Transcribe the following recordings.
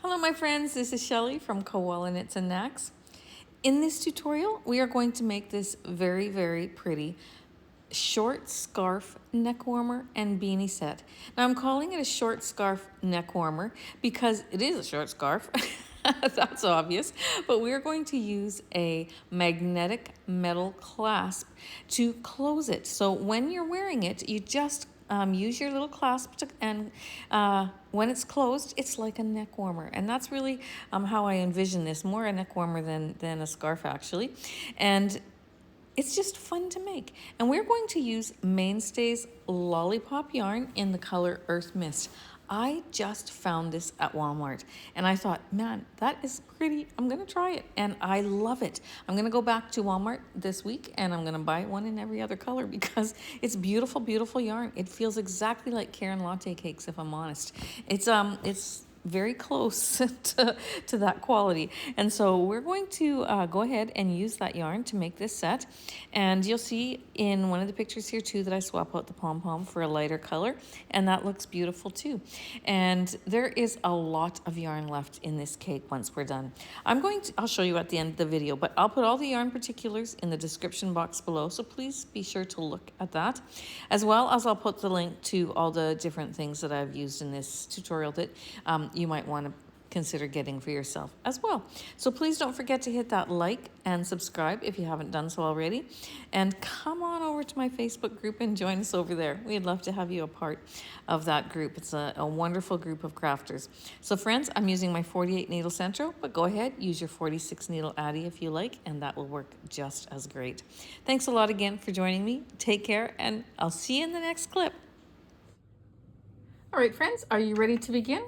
Hello my friends, this is Shelley from Koala Knits and Knacks. In this tutorial, we are going to make this very, very pretty short scarf neck warmer and beanie set. Now I'm calling it a short scarf neck warmer because it is a short scarf. That's obvious, but we're going to use a magnetic metal clasp to close it. So when you're wearing it, you just use your little clasp and when it's closed, it's like a neck warmer. And that's really how I envision this, more a neck warmer than a scarf actually. And it's just fun to make. And we're going to use Mainstay's Lollipop yarn in the color Earth Mist. I just found this at Walmart and I thought, man, that is pretty. I'm gonna try it and I love it. I'm gonna go back to Walmart this week and I'm gonna buy one in every other color because it's beautiful, beautiful yarn. It feels exactly like Karen latte cakes, if I'm honest. It's very close to that quality. And so we're going to go ahead and use that yarn to make this set. And you'll see in one of the pictures here too that I swap out the Pom Pom for a lighter color, and that looks beautiful too. And there is a lot of yarn left in this cake once we're done. I'll show you at the end of the video, but I'll put all the yarn particulars in the description box below, so please be sure to look at that, as well as I'll put the link to all the different things that I've used in this tutorial that you might want to consider getting for yourself as well. So please don't forget to hit that like and subscribe if you haven't done so already. And come on over to my Facebook group and join us over there. We'd love to have you a part of that group. It's a wonderful group of crafters. So friends, I'm using my 48 needle SENTRO, but go ahead, use your 46 needle Addi if you like, and that will work just as great. Thanks a lot again for joining me. Take care, and I'll see you in the next clip. All right, friends, are you ready to begin?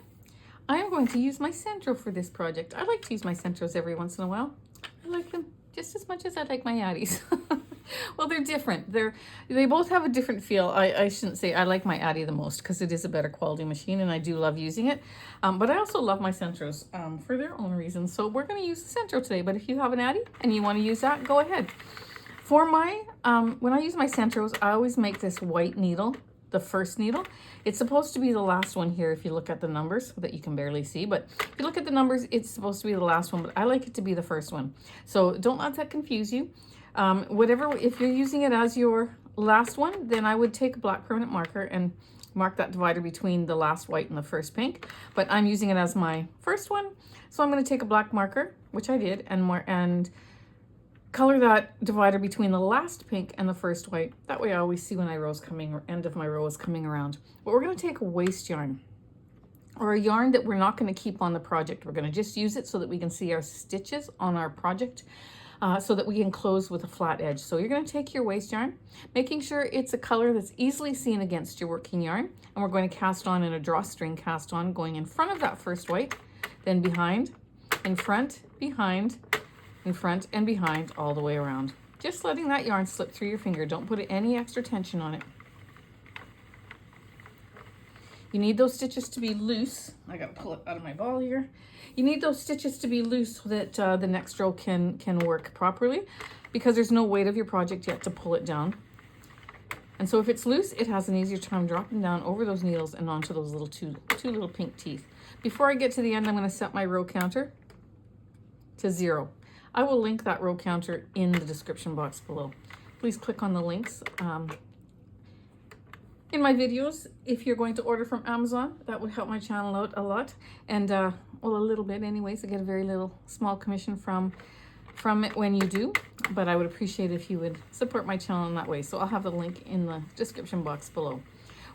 I am going to use my SENTRO for this project. I like to use my SENTROs every once in a while. I like them just as much as I like my Addis. Well, they're different. They both have a different feel. I shouldn't say I like my Addi the most because it is a better quality machine and I do love using it. But I also love my SENTROs for their own reasons. So we're going to use the SENTRO today. But if you have an Addi and you want to use that, go ahead. For my, when I use my SENTROs, I always make this white needle the first needle. It's supposed to be the last one here if you look at the numbers that you can barely see, but if you look at the numbers, it's supposed to be the last one, but I like it to be the first one. So don't let that confuse you. If you're using it as your last one, then I would take a black permanent marker and mark that divider between the last white and the first pink, but I'm using it as my first one. So I'm going to take a black marker, which I did, and color that divider between the last pink and the first white. That way I always see when my row's coming, end of my row is coming around. But we're going to take a waste yarn, or a yarn that we're not going to keep on the project. We're going to just use it so that we can see our stitches on our project, so that we can close with a flat edge. So you're going to take your waste yarn, making sure it's a color that's easily seen against your working yarn, and we're going to cast on in a drawstring cast on, going in front of that first white, then behind, in front, behind, in front and behind, all the way around. Just letting that yarn slip through your finger. Don't put any extra tension on it. You need those stitches to be loose. I gotta pull it out of my ball here. You need those stitches to be loose so that the next row can work properly, because there's no weight of your project yet to pull it down. And so if it's loose, it has an easier time dropping down over those needles and onto those little two little pink teeth. Before I get to the end, I'm going to set my row counter to 0. I will link that row counter in the description box below. Please click on the links in my videos. If you're going to order from Amazon, that would help my channel out a lot. And well, a little bit anyways. I get a very little small commission from it when you do. But I would appreciate if you would support my channel in that way. So I'll have the link in the description box below.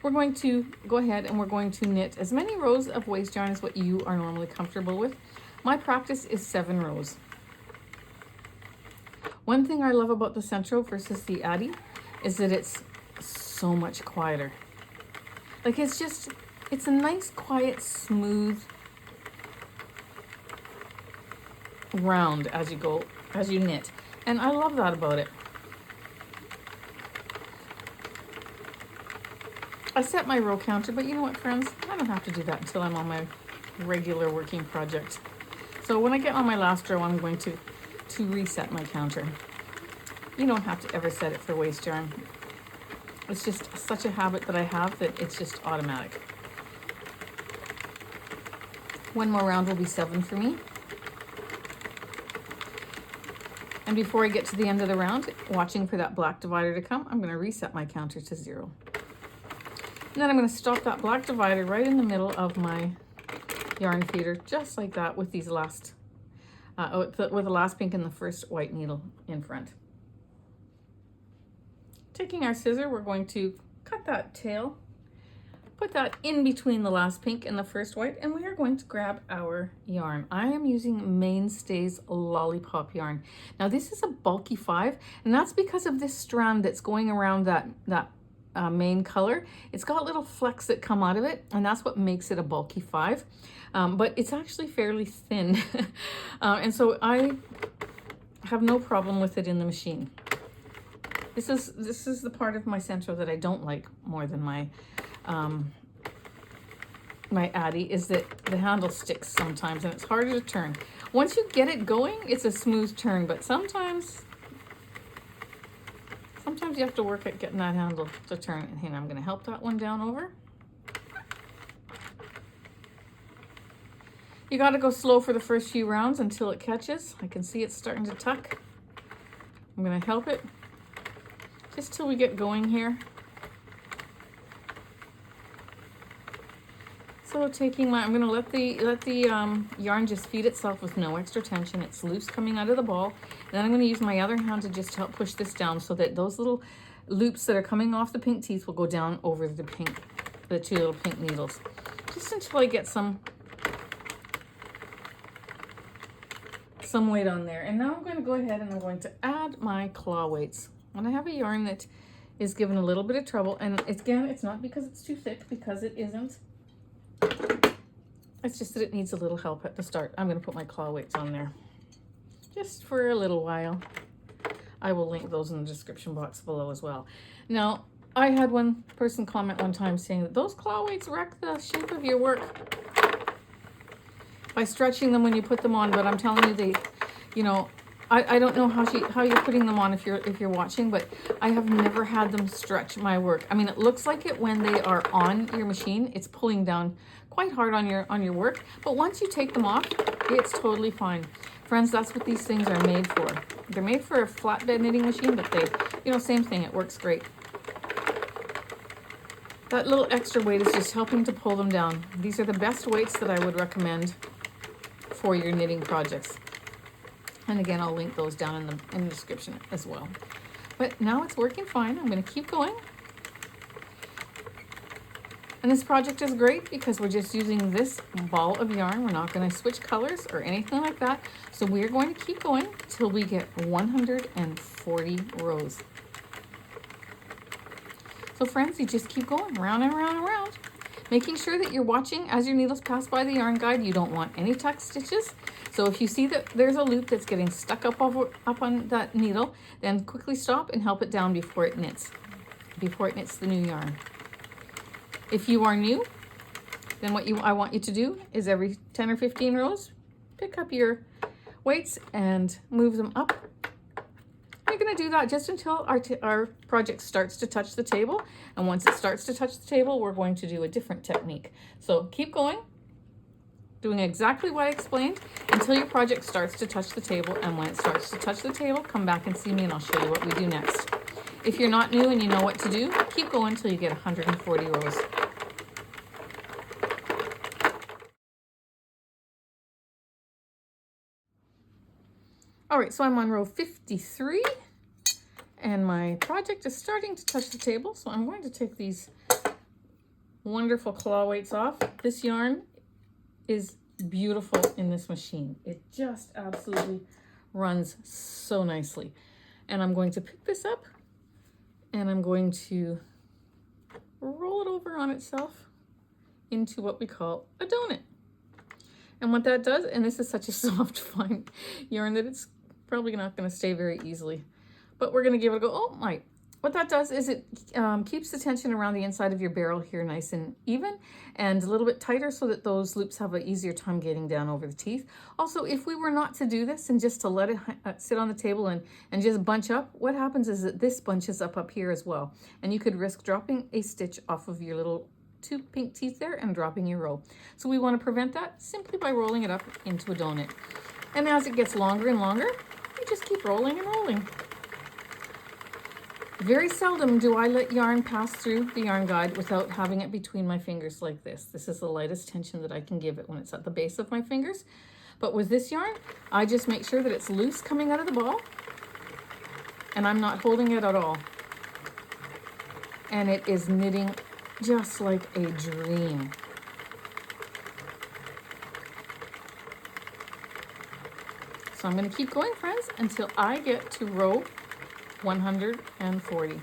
We're going to go ahead and we're going to knit as many rows of waste yarn as what you are normally comfortable with. My practice is 7 rows. One thing I love about the SENTRO versus the Addi is that it's so much quieter. Like it's a nice, quiet, smooth round as you knit. And I love that about it. I set my row counter, but you know what, friends? I don't have to do that until I'm on my regular working project. So when I get on my last row, I'm going to reset my counter. You don't have to ever set it for waste yarn. It's just such a habit that I have that it's just automatic. One more round will be 7 for me. And before I get to the end of the round, watching for that black divider to come, I'm going to reset my counter to 0. And then I'm going to stop that black divider right in the middle of my yarn feeder, just like that, with these last, with the last pink and the first white needle in front. Taking our scissor, we're going to cut that tail, put that in between the last pink and the first white, and we are going to grab our yarn. I am using Mainstays Lollipop yarn. Now this is a bulky 5, and that's because of this strand that's going around that main color. It's got little flecks that come out of it, and that's what makes it a bulky 5. But it's actually fairly thin, and so I have no problem with it in the machine. This is the part of my SENTRO that I don't like more than my my Addi, is that the handle sticks sometimes and it's harder to turn. Once you get it going, it's a smooth turn, but sometimes you have to work at getting that handle to turn. And here, I'm going to help that one down over. You got to go slow for the first few rounds until it catches. I can see it's starting to tuck. I'm going to help it just till we get going here. So taking my, I'm going to let the yarn just feed itself with no extra tension. It's loose coming out of the ball. And then I'm going to use my other hand to just help push this down so that those little loops that are coming off the pink teeth will go down over the two little pink needles. Just until I get some weight on there. And now I'm going to go ahead and I'm going to add my claw weights. And I have a yarn that is given a little bit of trouble. And again, it's not because it's too thick, because it isn't. It's just that it needs a little help at the start. I'm going to put my claw weights on there just for a little while. I will link those in the description box below as well. Now, I had one person comment one time saying that those claw weights wreck the shape of your work by stretching them when you put them on, but I'm telling you, they, you know, I don't know how you're putting them on if you're watching, but I have never had them stretch my work. I mean, it looks like it when they are on your machine. It's pulling down quite hard on your work, but once you take them off, it's totally fine. Friends, that's what these things are made for. They're made for a flatbed knitting machine, but they, you know, same thing, it works great. That little extra weight is just helping to pull them down. These are the best weights that I would recommend for your knitting projects. And again, I'll link those down in the description as well. But now it's working fine. I'm going to keep going. And this project is great because we're just using this ball of yarn. We're not going to switch colors or anything like that. So we're going to keep going till we get 140 rows. So friends, you just keep going round and round and round, making sure that you're watching as your needles pass by the yarn guide. You don't want any tuck stitches. So if you see that there's a loop that's getting stuck up on that needle, then quickly stop and help it down before it knits the new yarn. If you are new, then I want you to do is every 10 or 15 rows, pick up your weights and move them up. You're going to do that just until our project starts to touch the table. And once it starts to touch the table, we're going to do a different technique. So keep going, doing exactly what I explained until your project starts to touch the table. And when it starts to touch the table, come back and see me and I'll show you what we do next. If you're not new and you know what to do, keep going until you get 140 rows. All right, so I'm on row 53 and my project is starting to touch the table. So I'm going to take these wonderful claw weights off. This yarn is beautiful in this machine. It just absolutely runs so nicely. And I'm going to pick this up and I'm going to roll it over on itself into what we call a donut. And what that does, and this is such a soft, fine yarn that it's probably not going to stay very easily, but we're going to give it a go. Oh my, what that does is it keeps the tension around the inside of your barrel here nice and even and a little bit tighter so that those loops have an easier time getting down over the teeth. Also, if we were not to do this and just to let it sit on the table and just bunch up, what happens is that this bunches up here as well. And you could risk dropping a stitch off of your little two pink teeth there and dropping your row. So we want to prevent that simply by rolling it up into a donut. And as it gets longer and longer, you just keep rolling and rolling. Very seldom do I let yarn pass through the yarn guide without having it between my fingers like this. This is the lightest tension that I can give it when it's at the base of my fingers. But with this yarn, I just make sure that it's loose coming out of the ball and I'm not holding it at all. And it is knitting just like a dream. So I'm going to keep going, friends, until I get to row 140.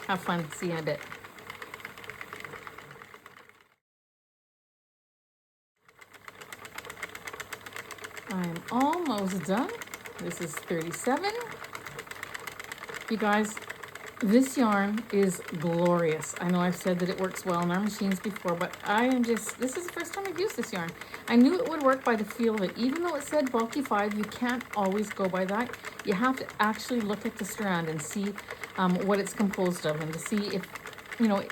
Have fun. See you in a bit. I'm almost done. This is 37. You guys, this yarn is glorious. I know I've said that it works well in our machines before, but this is the first time I've used this yarn. I knew it would work by the feel of it. Even though it said bulky 5, you can't always go by that. You have to actually look at the strand and see what it's composed of, and to see if, you know,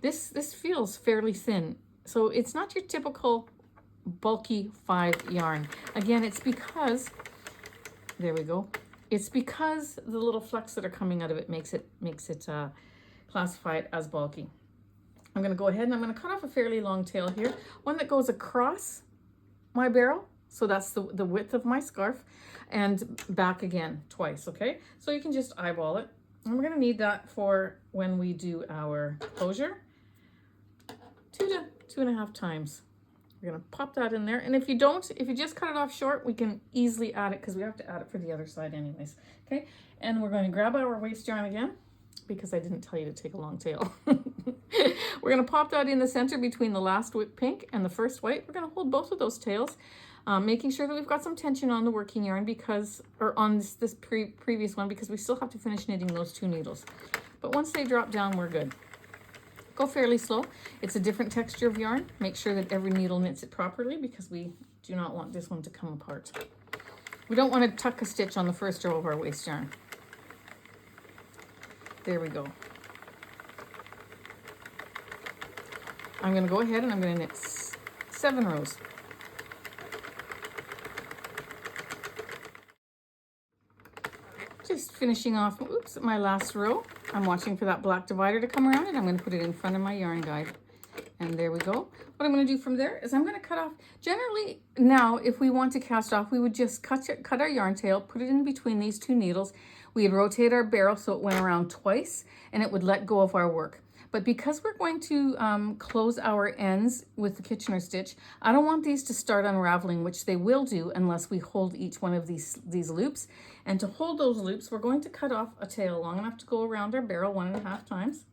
this feels fairly thin. So it's not your typical bulky 5 yarn. Again, it's because, there we go. It's because the little flecks that are coming out of it makes it classify it as bulky. I'm going to go ahead and I'm going to cut off a fairly long tail here, one that goes across my barrel. So that's the width of my scarf, and back again twice, okay? So you can just eyeball it. And we're going to need that for when we do our closure, 2 to 2.5 times. We're going to pop that in there. And if you just cut it off short, we can easily add it because we have to add it for the other side anyways. Okay. And we're going to grab our waste yarn again because I didn't tell you to take a long tail. We're going to pop that in the center between the last pink and the first white. We're going to hold both of those tails, making sure that we've got some tension on the working yarn or on this previous one, because we still have to finish knitting those 2 needles. But once they drop down, we're good. Go fairly slow. It's a different texture of yarn. Make sure that every needle knits it properly because we do not want this one to come apart. We don't want to tuck a stitch on the first row of our waste yarn. There we go. I'm going to go ahead and I'm going to knit 7 rows. Just finishing off, my last row. I'm watching for that black divider to come around, and I'm going to put it in front of my yarn guide. And there we go. What I'm going to do from there is I'm going to cut off. Generally, now, if we want to cast off, we would just cut our yarn tail, put it in between these 2 needles. We'd rotate our barrel so it went around twice, and it would let go of our work. But because we're going to close our ends with the Kitchener stitch, I don't want these to start unraveling, which they will do unless we hold each one of these loops. And to hold those loops, we're going to cut off a tail long enough to go around our barrel 1.5 times.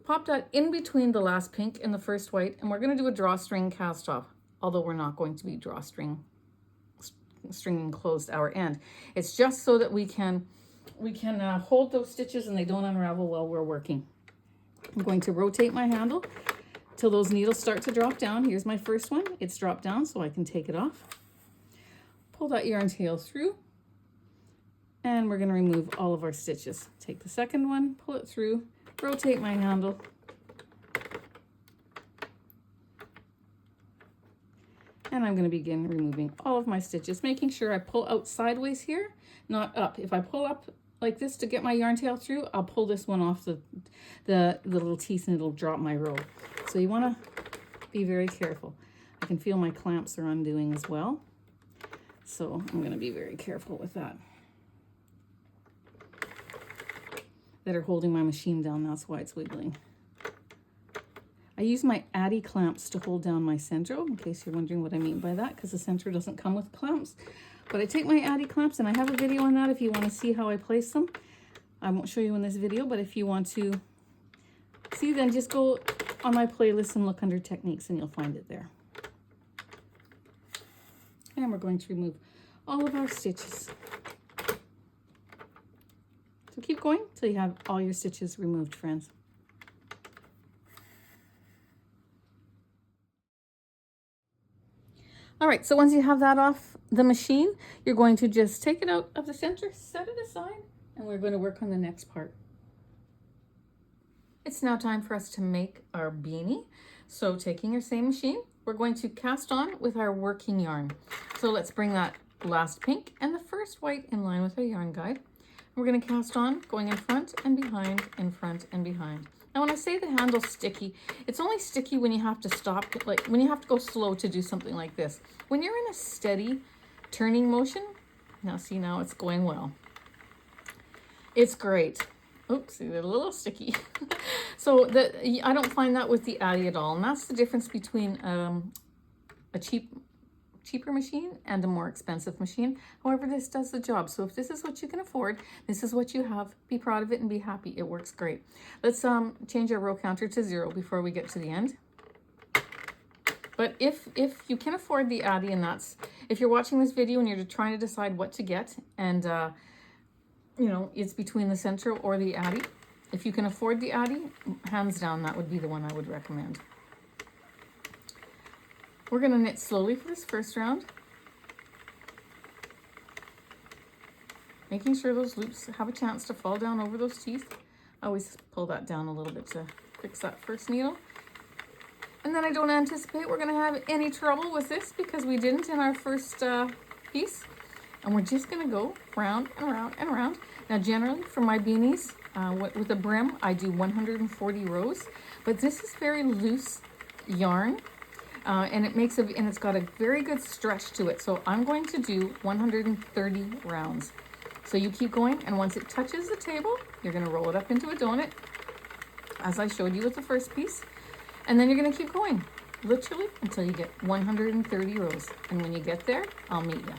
Pop that in between the last pink and the first white, and we're going to do a drawstring cast off, although we're not going to be stringing closed our end. It's just so that we can hold those stitches and they don't unravel while we're working. I'm going to rotate my handle till those needles start to drop down. Here's my first one. It's dropped down, so I can take it off. Pull that yarn tail through, and we're going to remove all of our stitches. Take the second one, pull it through, rotate my handle, and I'm going to begin removing all of my stitches, making sure I pull out sideways here, not up. If I pull up like this to get my yarn tail through, I'll pull this one off the little teeth and it'll drop my row. So you want to be very careful. I can feel my clamps are undoing as well. So I'm going to be very careful with that. That are holding my machine down, that's why it's wiggling. I use my Addi clamps to hold down my SENTRO, in case you're wondering what I mean by that, because the SENTRO doesn't come with clamps. But I take my Addi clamps, and I have a video on that if you want to see how I place them. I won't show you in this video, but if you want to see, then just go on my playlist and look under techniques and you'll find it there. And we're going to remove all of our stitches. So keep going till you have all your stitches removed, friends. All right, so once you have that off the machine, you're going to just take it out of the center, set it aside, and we're going to work on the next part. It's now time for us to make our beanie. So taking our same machine, we're going to cast on with our working yarn. So let's bring that last pink and the first white in line with our yarn guide. We're going to cast on, going in front and behind, in front and behind. Now when I say the handle's sticky, it's only sticky when you have to stop, like when you have to go slow to do something like this. When you're in a steady turning motion, now see, now it's going well. It's great. Oops, they're a little sticky. So I don't find that with the Addi at all. And that's the difference between a cheaper machine and a more expensive machine. However, this does the job. So if this is what you can afford, this is what you have, be proud of it and be happy. It works great. Let's change our row counter to 0 before we get to the end. But if you can afford the Addi, and that's, if you're watching this video and you're trying to decide what to get, and you know, it's between the SENTRO or the Addi. If you can afford the Addi, hands down, that would be the one I would recommend. We're going to knit slowly for this first round, making sure those loops have a chance to fall down over those teeth. I always pull that down a little bit to fix that first needle. And then I don't anticipate we're going to have any trouble with this because we didn't in our first piece. And we're just going to go round and round and round. Now, generally for my beanies with a brim, I do 140 rows, but this is very loose yarn, and it's got a very good stretch to it. So I'm going to do 130 rounds. So you keep going, and once it touches the table, you're going to roll it up into a donut, as I showed you with the first piece, and then you're going to keep going, literally until you get 130 rows. And when you get there, I'll meet you.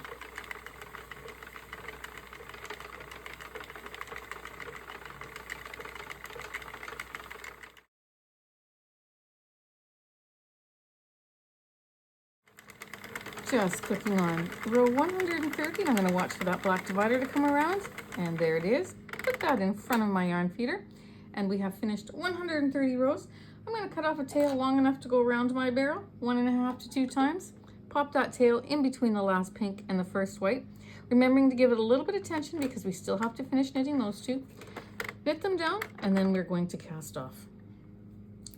Just clicking on row 130, and I'm going to watch for that black divider to come around, and there it is. Put that in front of my yarn feeder, and we have finished 130 rows. I'm going to cut off a tail long enough to go around my barrel 1.5 to 2 times. Pop that tail in between the last pink and the first white, remembering to give it a little bit of tension because we still have to finish knitting those two. Knit them down, and then we're going to cast off.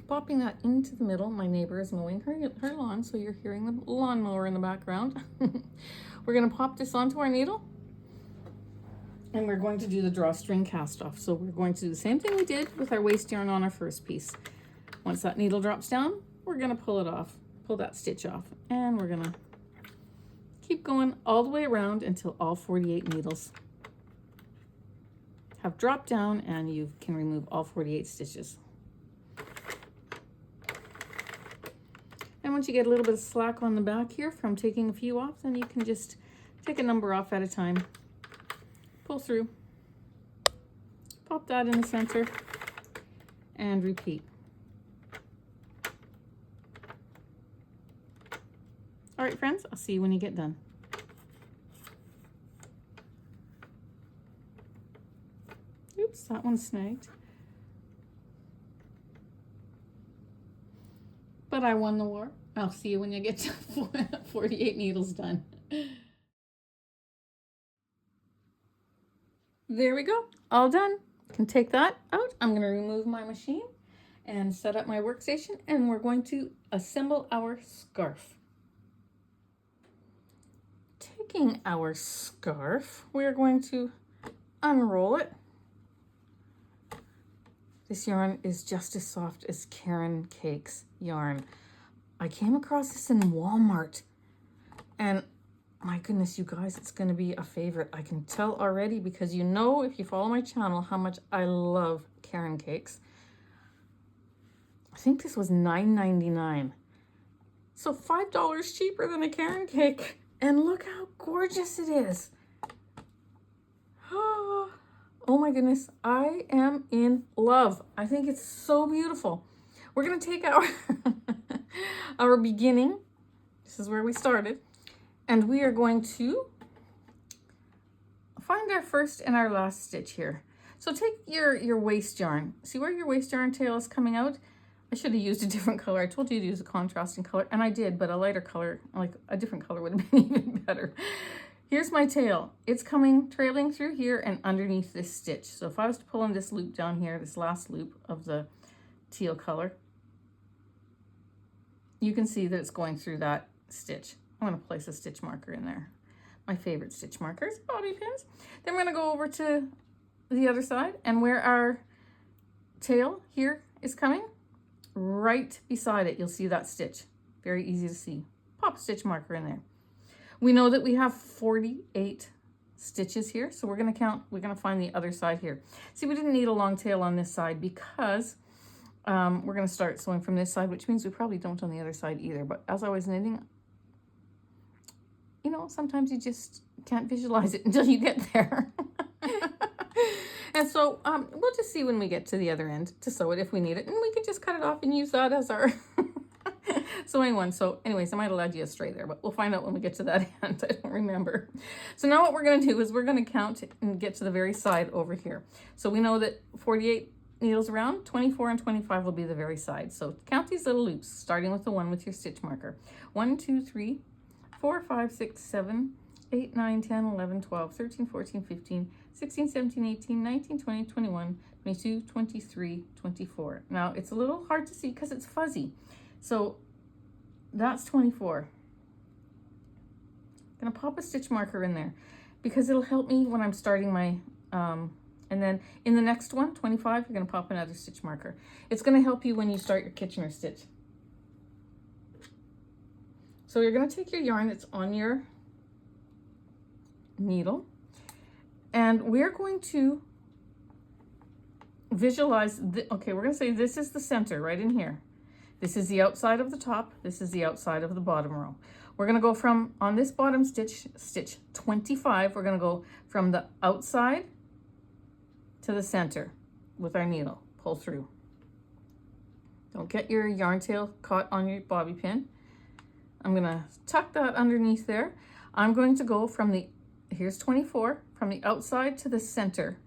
Popping that into the middle. My neighbor is mowing her lawn, so you're hearing the lawnmower in the background. We're going to pop this onto our needle, and we're going to do the drawstring cast off. So we're going to do the same thing we did with our waste yarn on our first piece. Once that needle drops down, we're going to pull it off, pull that stitch off, and we're going to keep going all the way around until all 48 needles have dropped down and you can remove all 48 stitches. And once you get a little bit of slack on the back here from taking a few off, then you can just take a number off at a time. Pull through, pop that in the center, and repeat. All right, friends, I'll see you when you get done. Oops, that one's snagged. But I won the war. I'll see you when you get to 48 needles done. There we go, all done. Can take that out. I'm going to remove my machine and set up my workstation, and we're going to assemble our scarf. Taking our scarf, we're going to unroll it. This yarn is just as soft as Caron Cakes yarn. I came across this in Walmart, and my goodness, you guys, it's going to be a favorite. I can tell already because you know, if you follow my channel, how much I love Caron Cakes. I think this was $9.99. So $5 cheaper than a Caron Cake. And look how gorgeous it is. Oh my goodness, I am in love. I think it's so beautiful. We're going to take our, our beginning. This is where we started. And we are going to find our first and our last stitch here. So take your waste yarn. See where your waste yarn tail is coming out? I should have used a different color. I told you to use a contrasting color, and I did, but a lighter color, like a different color would have been even better. Here's my tail. It's coming, trailing through here and underneath this stitch. So if I was to pull in this loop down here, this last loop of the teal color, you can see that it's going through that stitch. I'm going to place a stitch marker in there. My favorite stitch markers, bobby pins. Then we're going to go over to the other side, and where our tail here is coming, right beside it, you'll see that stitch. Very easy to see. Pop a stitch marker in there. We know that we have 48 stitches here, so we're going to count, we're going to find the other side here. See, we didn't need a long tail on this side because we're going to start sewing from this side, which means we probably don't on the other side either. But as I was knitting, you know, sometimes you just can't visualize it until you get there. And so we'll just see when we get to the other end to sew it if we need it, and we can just cut it off and use that as our sewing one. So anyways, I might have led you astray there, but we'll find out when we get to that end. I don't remember. So now what we're going to do is we're going to count and get to the very side over here. So we know that 48 needles around, 24 and 25 will be the very side. So count these little loops, starting with the one with your stitch marker. 1, 2, 3, 4, 5, 6, 7, 8, 9, 10, 11, 12, 13, 14, 15, 16, 17, 18, 19, 20, 21, 22, 23, 24. Now it's a little hard to see because it's fuzzy. So that's 24. I'm gonna pop a stitch marker in there because it'll help me when I'm starting my, and then in the next one, 25, you're gonna pop another stitch marker. It's gonna help you when you start your Kitchener stitch. So you're gonna take your yarn that's on your needle, and we're going to visualize, okay, we're gonna say this is the center right in here. This is the outside of the top, this is the outside of the bottom row. We're gonna go from, on this bottom stitch, stitch 25, we're gonna go from the outside to the center with our needle. Pull through. Don't get your yarn tail caught on your bobby pin. I'm gonna tuck that underneath there. I'm going to go from the, here's 24, from the outside to the center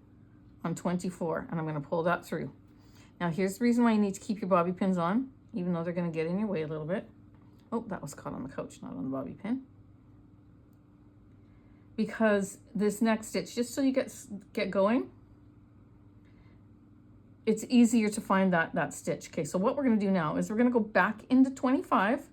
on 24, and I'm gonna pull that through. Now here's the reason why you need to keep your bobby pins on, even though they're gonna get in your way a little bit. Oh, that was caught on the couch, not on the bobby pin. Because this next stitch, just so you get going, it's easier to find that stitch. Okay, so what we're gonna do now is we're gonna go back into 25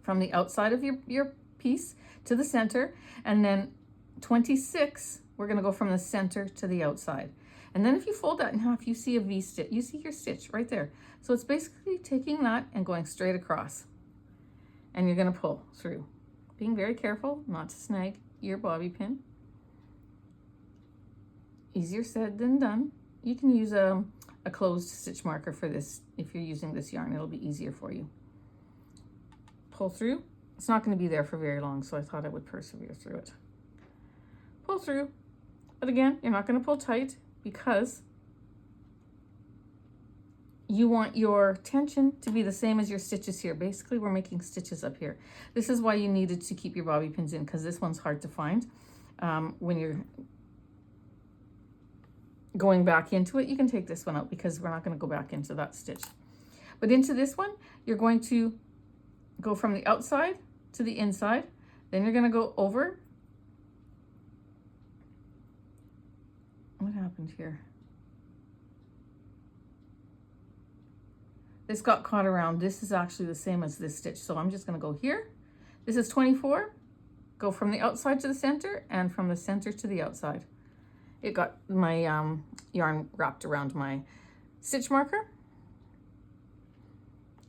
from the outside of your piece to the center, and then 26, we're gonna go from the center to the outside. And then if you fold that in half, you see a V stitch, you see your stitch right there. So it's basically taking that and going straight across. And you're gonna pull through. Being very careful not to snag your bobby pin. Easier said than done. You can use a closed stitch marker for this. If you're using this yarn, it'll be easier for you. Pull through. It's not gonna be there for very long, so I thought I would persevere through it. Pull through. But again, you're not gonna pull tight because you want your tension to be the same as your stitches here. Basically, we're making stitches up here. This is why you needed to keep your bobby pins in, because this one's hard to find. When you're going back into it, you can take this one out because we're not going to go back into that stitch. But into this one, you're going to go from the outside to the inside. Then you're going to go over. What happened here? This got caught around. This is actually the same as this stitch. So I'm just gonna go here. This is 24. Go from the outside to the center and from the center to the outside. It got my yarn wrapped around my stitch marker.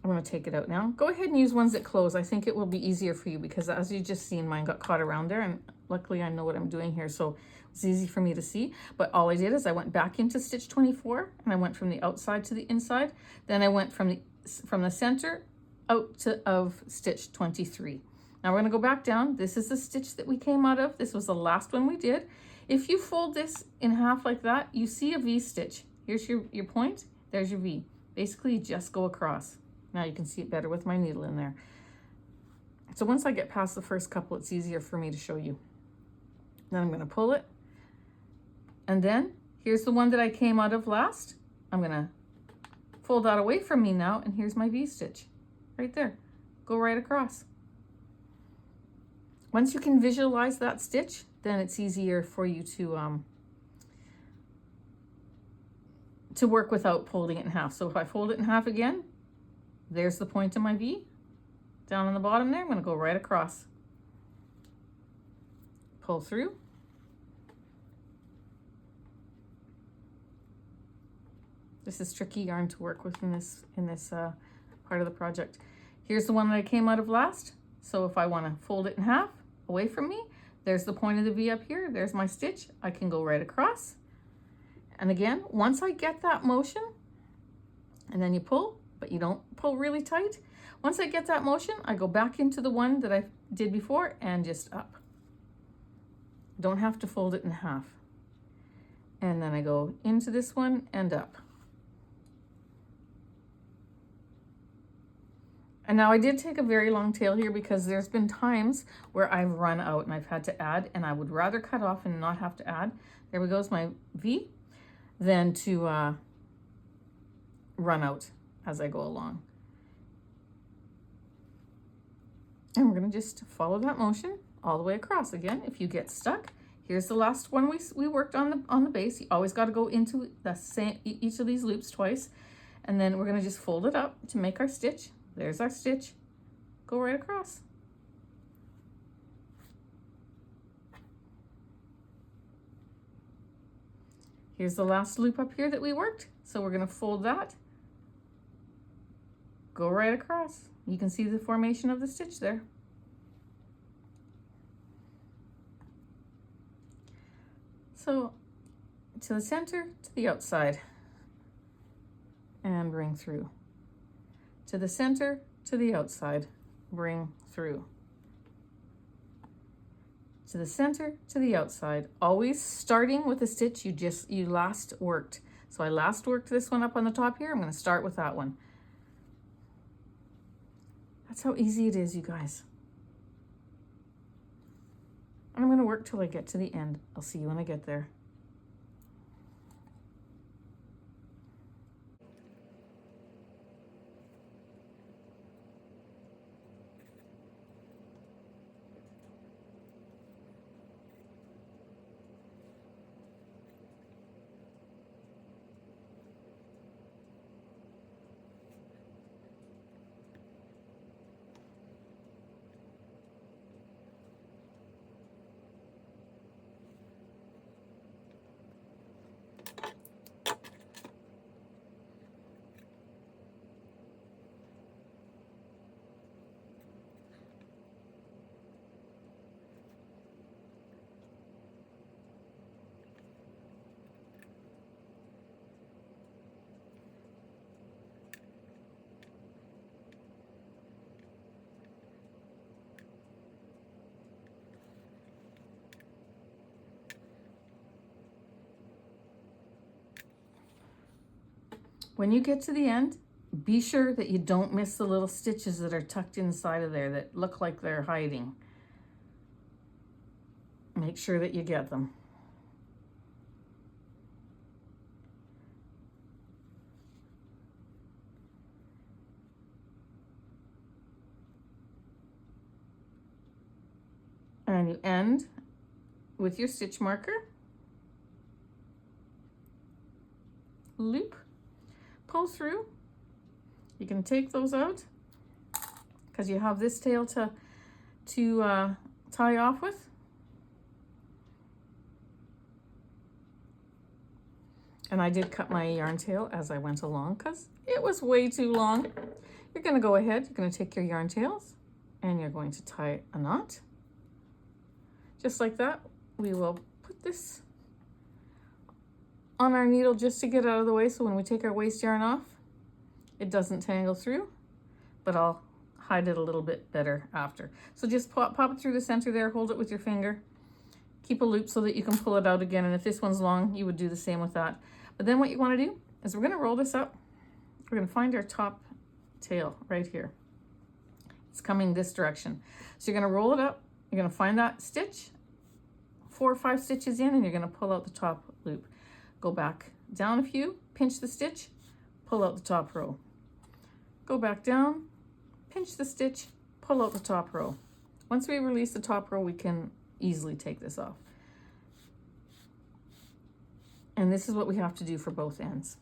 I'm gonna take it out now. Go ahead and use ones that close. I think it will be easier for you because as you just seen, mine got caught around there, and luckily I know what I'm doing here, so it's easy for me to see. But all I did is I went back into stitch 24 and I went from the outside to the inside. Then I went from the center out of stitch 23. Now we're gonna go back down. This is the stitch that we came out of. This was the last one we did. If you fold this in half like that, you see a V stitch. Here's your point, there's your V. Basically, you just go across. Now you can see it better with my needle in there. So once I get past the first couple, it's easier for me to show you. Then I'm gonna pull it. And then here's the one that I came out of last. I'm gonna fold that away from me now, and here's my V stitch right there. Go right across. Once you can visualize that stitch, then it's easier for you to to work without folding it in half. So if I fold it in half again, there's the point of my V. Down on the bottom there, I'm going to go right across. Pull through. This is tricky yarn to work with in this part of the project. Here's the one that I came out of last. So if I want to fold it in half away from me, there's the point of the V up here. There's my stitch. I can go right across. And again, once I get that motion, and then you pull, but you don't pull really tight. Once I get that motion, I go back into the one that I did before and just up. Don't have to fold it in half. And then I go into this one and up. And now I did take a very long tail here because there's been times where I've run out and I've had to add, and I would rather cut off and not have to add. There we goes my V, than to run out as I go along. And we're going to just follow that motion all the way across. Again, if you get stuck, here's the last one we worked on the base. You always got to go into the same each of these loops twice, and then we're going to just fold it up to make our stitch. There's our stitch. Go right across. Here's the last loop up here that we worked. So we're going to fold that. Go right across. You can see the formation of the stitch there. So to the center, to the outside, and bring through. To the center, to the outside, bring through. To the center, to the outside, always starting with the stitch you last worked. So I last worked this one up on the top here. I'm going to start with that one. That's how easy it is, you guys. And I'm going to work till I get to the end. I'll see you when I get there. When you get to the end, be sure that you don't miss the little stitches that are tucked inside of there that look like they're hiding. Make sure that you get them. And you end with your stitch marker, loop, pull through. You can take those out because you have this tail to tie off with. And I did cut my yarn tail as I went along because it was way too long. You're going to go ahead, you're going to take your yarn tails and you're going to tie a knot. Just like that. We will put this on our needle just to get out of the way so when we take our waste yarn off, it doesn't tangle through, but I'll hide it a little bit better after. So just pop it through the center there, hold it with your finger, keep a loop so that you can pull it out again. And if this one's long, you would do the same with that. But then what you want to do is we're going to roll this up. We're going to find our top tail right here. It's coming this direction. So you're going to roll it up. You're going to find that stitch, 4 or 5 stitches in, and you're going to pull out the top loop. Go back down a few, pinch the stitch, pull out the top row. Go back down, pinch the stitch, pull out the top row. Once we release the top row, we can easily take this off. And this is what we have to do for both ends.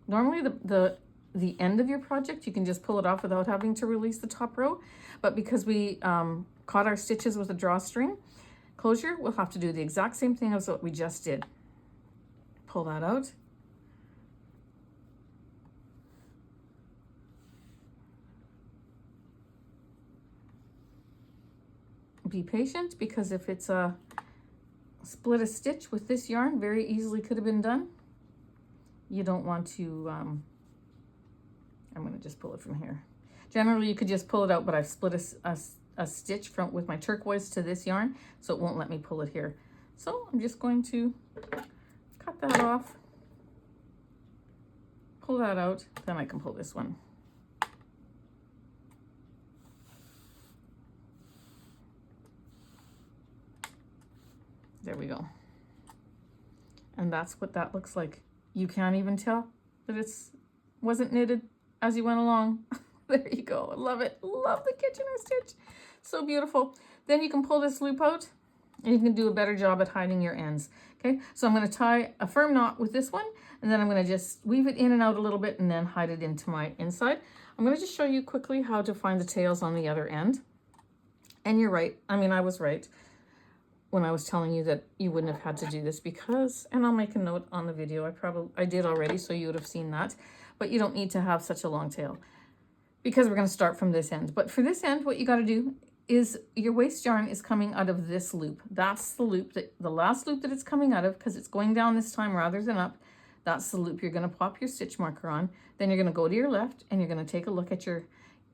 Normally the end of your project, you can just pull it off without having to release the top row. But because we caught our stitches with a drawstring closure, we'll have to do the exact same thing as what we just did. Pull that out. Be patient, because if it's a split a stitch with this yarn, very easily could have been done. You don't want to, I'm going to just pull it from here. Generally, you could just pull it out, but I've split a stitch from with my turquoise to this yarn, so it won't let me pull it here. So I'm just going to cut that off, pull that out, then I can pull this one. There we go. And that's what that looks like. You can't even tell that it's wasn't knitted as you went along. There you go. I love it. Love the Kitchener stitch. So beautiful. Then you can pull this loop out and you can do a better job at hiding your ends. Okay, so I'm going to tie a firm knot with this one, and then I'm going to just weave it in and out a little bit and then hide it into my inside. I'm going to just show you quickly how to find the tails on the other end. And you're right. I mean, I was right when I was telling you that you wouldn't have had to do this, because, and I'll make a note on the video, I did already, so you would have seen that, but you don't need to have such a long tail, because we're going to start from this end. But for this end, what you got to do is your waste yarn is coming out of this loop. That's the loop, that the last loop that it's coming out of, because it's going down this time rather than up. That's the loop you're going to pop your stitch marker on. Then you're going to go to your left and you're going to take a look at your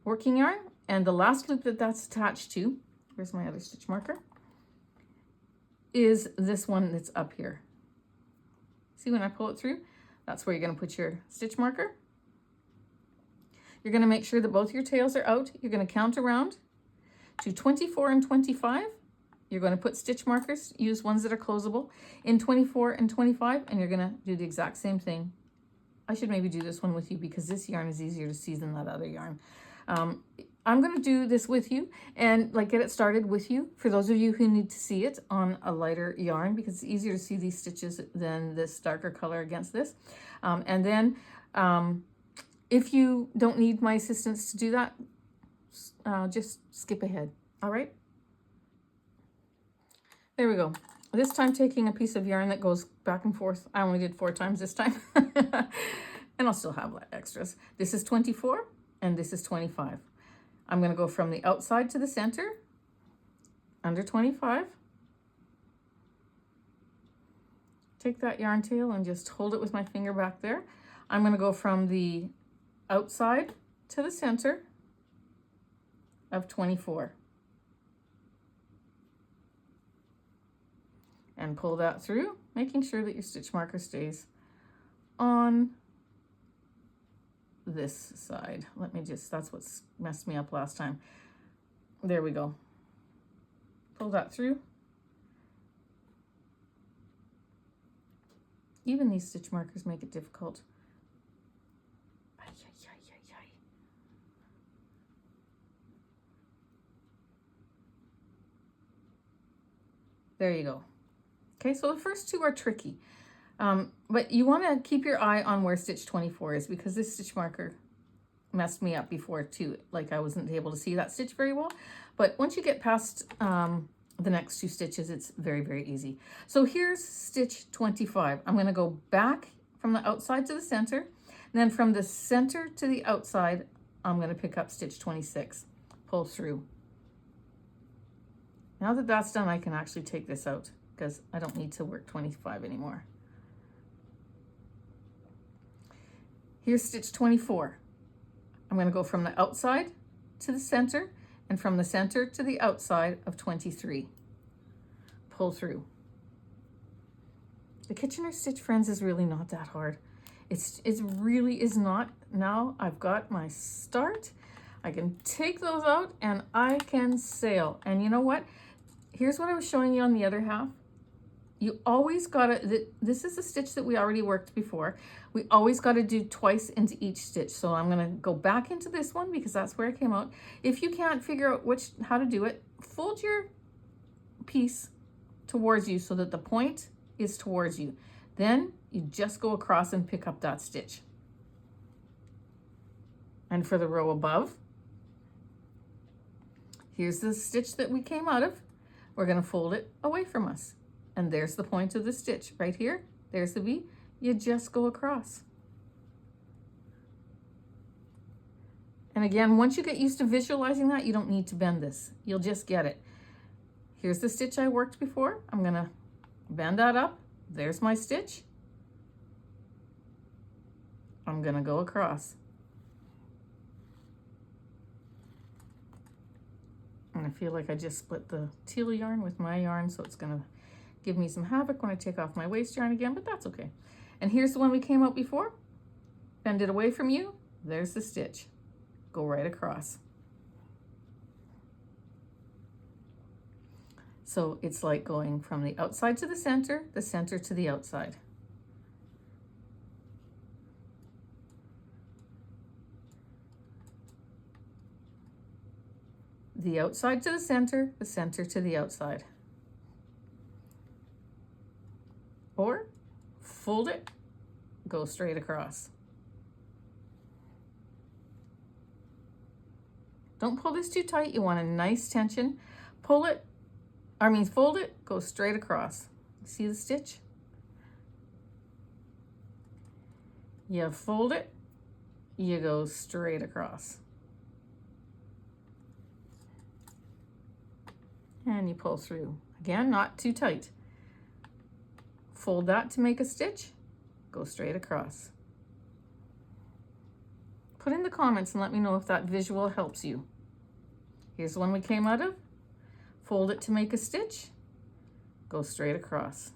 working yarn, and the last loop that that's attached to, where's my other stitch marker, is this one that's up here. See, when I pull it through, that's where you're going to put your stitch marker. You're going to make sure that both your tails are out. You're going to count around to 24 and 25. You're going to put stitch markers, use ones that are closable, in 24 and 25, and you're going to do the exact same thing. I should maybe do this one with you, because this yarn is easier to see than that other yarn. I'm going to do this with you and like get it started with you, for those of you who need to see it on a lighter yarn, because it's easier to see these stitches than this darker color against this. And then if you don't need my assistance to do that, just skip ahead. All right. There we go. This time taking a piece of yarn that goes back and forth. I only did 4 times this time. And I'll still have extras. This is 24 and this is 25. I'm going to go from the outside to the center, under 25. Take that yarn tail and just hold it with my finger back there. I'm going to go from the outside to the center of 24. And pull that through, making sure that your stitch marker stays on this side. Let me just, that's what's messed me up last time. There we go. Pull that through. Even these stitch markers make it difficult. Ay, ay, ay, ay, ay. There you go. Okay, so the first 2 are tricky. But you want to keep your eye on where stitch 24 is, because this stitch marker messed me up before too. Like I wasn't able to see that stitch very well. But once you get past the next 2 stitches, it's very, very easy. So here's stitch 25. I'm going to go back from the outside to the center. And then from the center to the outside, I'm going to pick up stitch 26. Pull through. Now that that's done, I can actually take this out, because I don't need to work 25 anymore. Here's stitch 24. I'm going to go from the outside to the center, and from the center to the outside of 23. Pull through. The Kitchener stitch, friends, is really not that hard. It really is not. Now I've got my start. I can take those out and I can sail. And you know what? Here's what I was showing you on the other half. You always gotta, this is a stitch that we already worked before. We always gotta do twice into each stitch. So I'm gonna go back into this one because that's where it came out. If you can't figure out how to do it, fold your piece towards you so that the point is towards you. Then you just go across and pick up that stitch. And for the row above, here's the stitch that we came out of. We're going to fold it away from us. And there's the point of the stitch right here. There's the V. You just go across. And again, once you get used to visualizing that, you don't need to bend this. You'll just get it. Here's the stitch I worked before. I'm going to bend that up. There's my stitch. I'm going to go across. And I feel like I just split the teal yarn with my yarn, so it's going to give me some havoc when I take off my waste yarn again, but that's okay. And here's the one we came out before. Bend it away from you. There's the stitch. Go right across. So it's like going from the outside to the center to the outside. The outside to the center to the outside. Or fold it, go straight across. Don't pull this too tight. You want a nice tension. Fold it, go straight across. See the stitch? You fold it, you go straight across. And you pull through. Again, not too tight. Fold that to make a stitch, go straight across. Put in the comments and let me know if that visual helps you. Here's the one we came out of. Fold it to make a stitch, go straight across.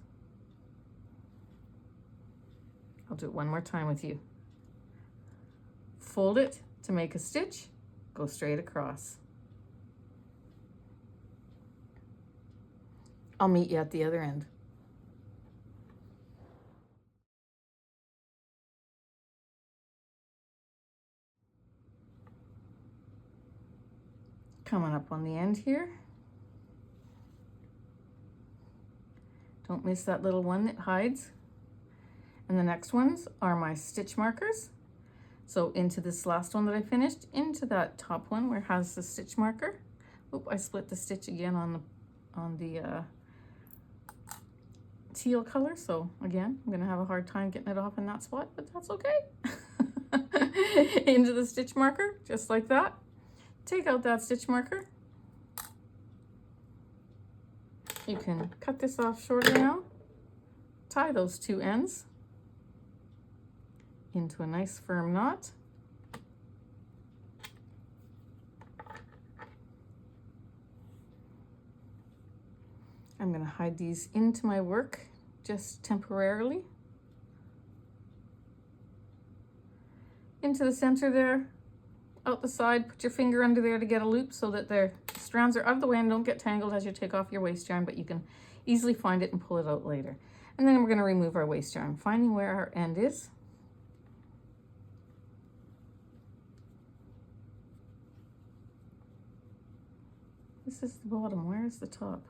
I'll do it one more time with you. Fold it to make a stitch, go straight across. I'll meet you at the other end. Coming up on the end here. Don't miss that little one that hides. And the next ones are my stitch markers. So into this last one that I finished, into that top one where it has the stitch marker. Oop, I split the stitch again on the teal color. So again, I'm gonna have a hard time getting it off in that spot, but that's okay. Into the stitch marker, just like that. Take out that stitch marker. You can cut this off shorter now. Tie those two ends into a nice firm knot. I'm going to hide these into my work just temporarily. Into the center there, out the side, put your finger under there to get a loop so that the strands are out of the way and don't get tangled as you take off your waste yarn, but you can easily find it and pull it out later. And then we're going to remove our waste yarn, finding where our end is. This is the bottom. Where is the top?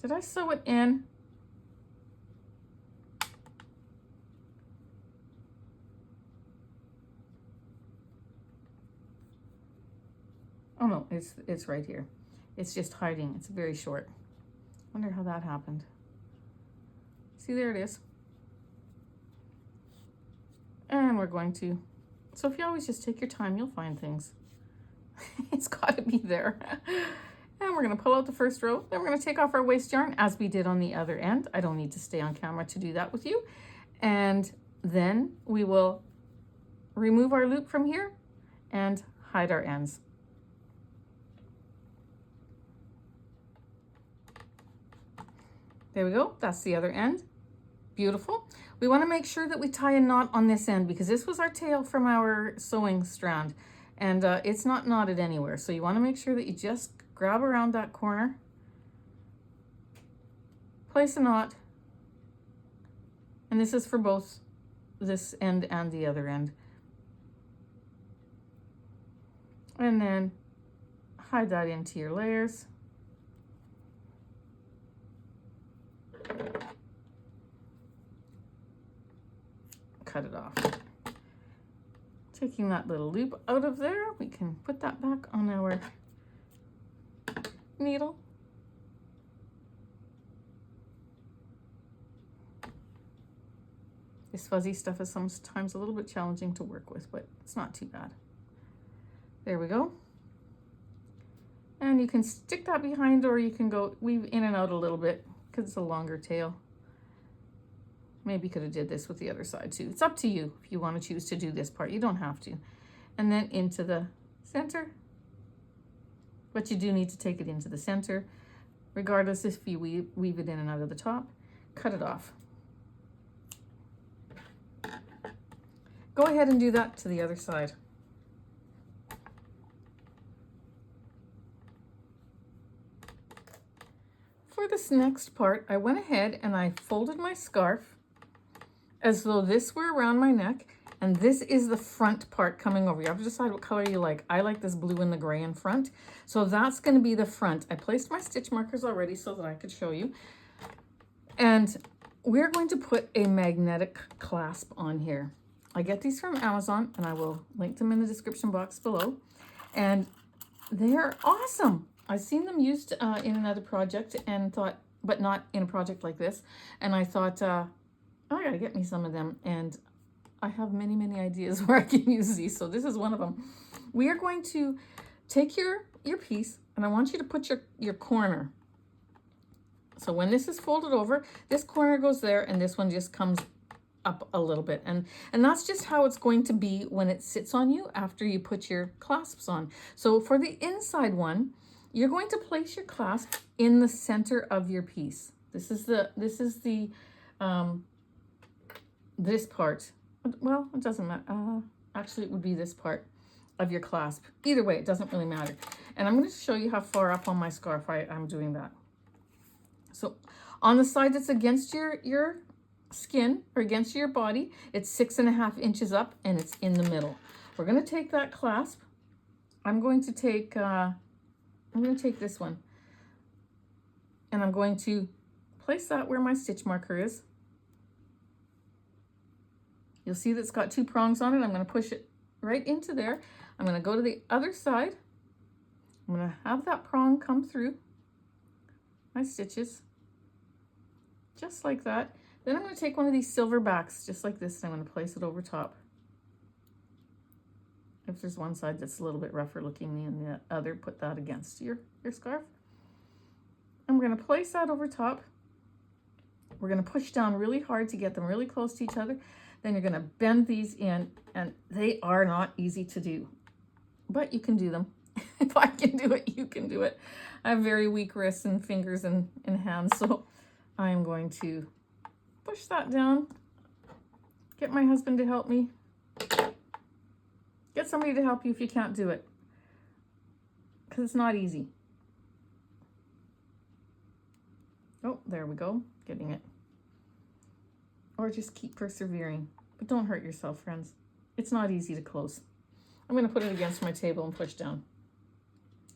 Did I sew it in? Oh no, it's right here. It's just hiding. It's very short. Wonder how that happened. See, there it is. And we're going to, so if you always just take your time, you'll find things. It's got to be there. And we're going to pull out the first row. Then we're going to take off our waste yarn as we did on the other end. I don't need to stay on camera to do that with you. And then we will remove our loop from here and hide our ends. There we go. That's the other end. Beautiful. We want to make sure that we tie a knot on this end because this was our tail from our sewing strand and it's not knotted anywhere. So you want to make sure that you just grab around that corner, place a knot, and this is for both this end and the other end. And then hide that into your layers. cut it off. Taking that little loop out of there, we can put that back on our needle. This fuzzy stuff is sometimes a little bit challenging to work with, but it's not too bad. There we go. And you can stick that behind, or you can go weave in and out a little bit because it's a longer tail. Maybe could have did this with the other side too. It's up to you if you want to choose to do this part. You don't have to. And then into the center. But you do need to take it into the center, regardless if you weave it in and out of the top. Cut it off. Go ahead and do that to the other side. For this next part, I went ahead and I folded my scarf as though this were around my neck, and this is the front part coming over. You have to decide what color you like. I like this blue and the gray in front, so that's going to be the front. I placed my stitch markers already so that I could show you. And we're going to put a magnetic clasp on here. I get these from Amazon, and I will link them in the description box below. And they're awesome. I've seen them used in another project and thought, but not in a project like this. And I thought, I gotta get me some of them. And I have many, many ideas where I can use these. So this is one of them. We are going to take your piece, and I want you to put your corner. So when this is folded over, this corner goes there, and this one just comes up a little bit. And that's just how it's going to be when it sits on you after you put your clasps on. So for the inside one, you're going to place your clasp in the center of your piece. This is the this part. Well, it doesn't matter. Actually, it would be this part of your clasp. Either way, it doesn't really matter. And I'm going to show you how far up on my scarf I'm doing that. So on the side that's against your skin or against your body, it's 6.5 inches up, and it's in the middle. We're going to take that clasp. I'm going to take this one, and I'm going to place that where my stitch marker is. You'll see that's got 2 prongs on it. I'm going to push it right into there. I'm going to go to the other side. I'm going to have that prong come through my stitches, just like that. Then I'm going to take one of these silver backs, just like this, and I'm going to place it over top. If there's one side that's a little bit rougher looking than the other, put that against your scarf. I'm going to place that over top. We're going to push down really hard to get them really close to each other. Then you're going to bend these in, and they are not easy to do, but you can do them. If I can do it, you can do it. I have very weak wrists and fingers and hands, so I'm going to push that down, get my husband to help me. Get somebody to help you if you can't do it, because it's not easy. Oh, there we go, getting it. Or just keep persevering, but don't hurt yourself, friends. It's not easy to close. I'm going to put it against my table and push down.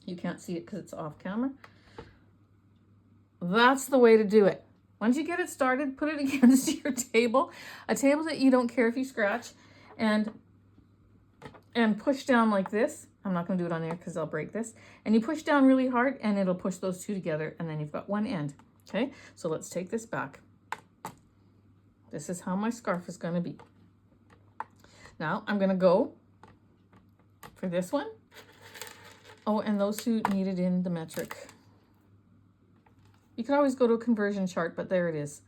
You can't see it because it's off camera. That's the way to do it. Once you get it started, put it against your table, a table that you don't care if you scratch, and push down like this. I'm not going to do it on there because I'll break this. And you push down really hard, and it'll push those two together, and then you've got one end. Okay, so let's take this back. This is how my scarf is going to be. Now I'm going to go for this one. Oh, and those two need it in the metric. You can always go to a conversion chart, but there it is.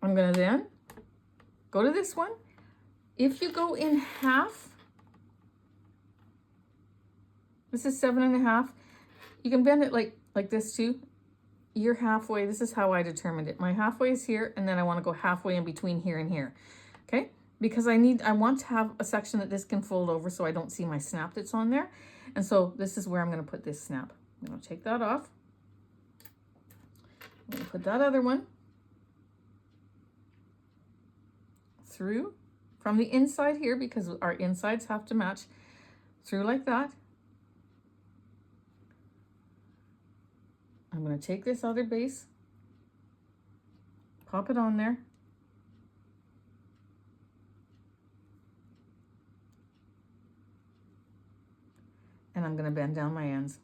I'm going to then go to this one. If you go in half, this is 7.5. You can bend it like this too. You're halfway. This is how I determined it. My halfway is here, and then I want to go halfway in between here and here. Okay? Because I want to have a section that this can fold over so I don't see my snap that's on there. And so this is where I'm going to put this snap. I'm going to take that off. I'm going to put that other one through from the inside here, because our insides have to match, through like that. I'm going to take this other base, pop it on there, and I'm going to bend down my ends.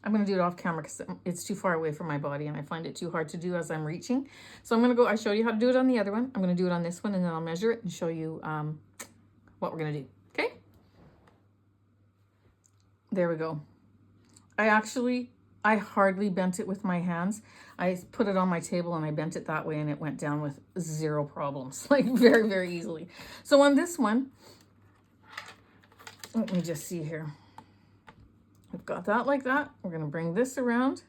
I'm going to do it off camera because it's too far away from my body and I find it too hard to do as I'm reaching. So I'm going to go, I showed you how to do it on the other one. I'm going to do it on this one and then I'll measure it and show you what we're going to do. Okay? There we go. I hardly bent it with my hands. I put it on my table and I bent it that way and it went down with zero problems, like very, very easily. So on this one, let me just see here. We've got that like that. We're going to bring this around.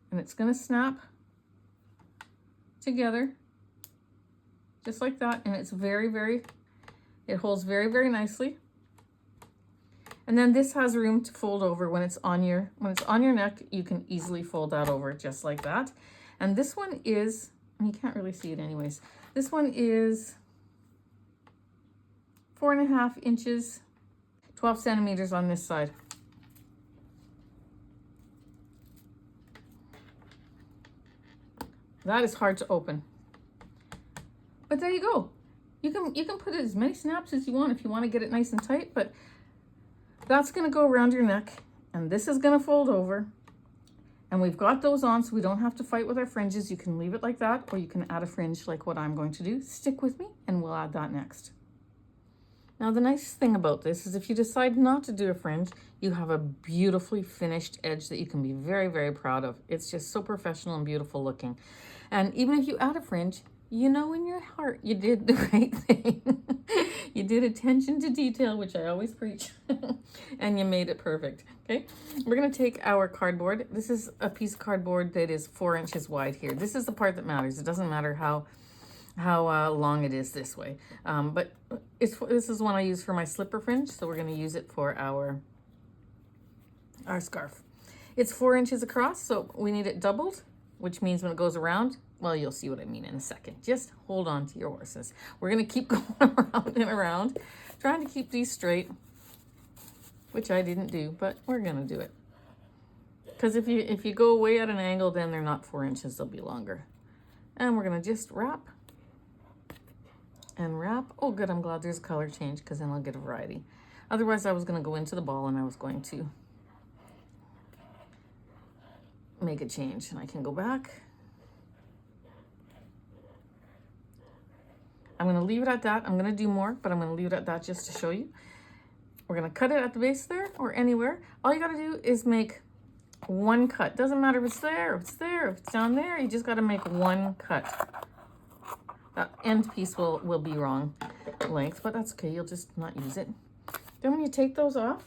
And it's going to snap together just like that. And it's it holds very, very nicely. And then this has room to fold over when it's on your neck. You can easily fold that over just like that. And this one is, and you can't really see it anyways. This one is 4.5 inches, 12 centimeters on this side. That is hard to open. But there you go. You can put as many snaps as you want if you want to get it nice and tight, but that's going to go around your neck and this is going to fold over. And we've got those on so we don't have to fight with our fringes. You can leave it like that or you can add a fringe like what I'm going to do. Stick with me and we'll add that next. Now the nice thing about this is if you decide not to do a fringe, you have a beautifully finished edge that you can be very, very proud of. It's just so professional and beautiful looking. And even if you add a fringe, you know in your heart you did the right thing. You did attention to detail, which I always preach, and you made it perfect. Okay, we're going to take our cardboard. This is a piece of cardboard that is 4 inches wide here. This is the part that matters. It doesn't matter how long it is this way. But this is one I use for my slipper fringe, so we're going to use it for our scarf. It's 4 inches across, so we need it doubled, which means when it goes around, well, you'll see what I mean in a second. Just hold on to your horses. We're going to keep going around and around, trying to keep these straight, which I didn't do, but we're going to do it. Because if you go way at an angle, then they're not 4 inches, they'll be longer. And we're going to just wrap and wrap. Oh, good. I'm glad there's a color change because then I'll get a variety. Otherwise, I was going to go into the ball and I was going to make a change. And I can go back. I'm going to leave it at that. I'm going to do more, but I'm going to leave it at that just to show you. We're going to cut it at the base there or anywhere. All you got to do is make one cut. Doesn't matter if it's there, if it's there, if it's down there. You just got to make one cut. That end piece will be wrong length, but that's okay. You'll just not use it. Then when you take those off,